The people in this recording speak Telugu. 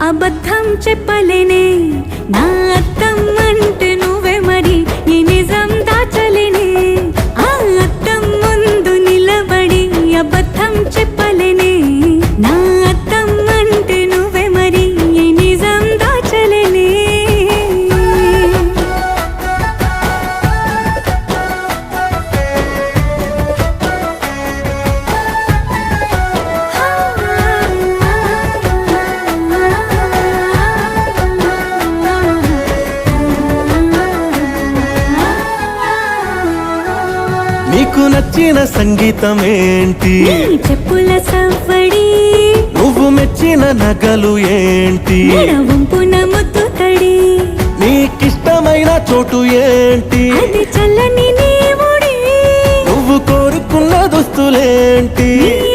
అబద్ధం చెప్పలేనే నా అద్దం అంటే నువ్వే మరి ఈ నిజం దాచలేనే ఆ అద్దం ముందు నిలబడి అబద్ధం చెప్పలేనే నా అద్దం అంటే నువ్వే మరి ఈ నిజం దాచలేనే నీకు నచ్చిన సంగీతం ఏంటి? నీ చెప్పుల సవ్వడి. నువ్వు మెచ్చిన నగలు ఏంటి? వంపున ముద్దు తడి. నీకిష్టమైన చోటు ఏంటి? అది చల్లని నీ ఒడి. నువ్వు కోరుకున్న దుస్తులేంటి? నీ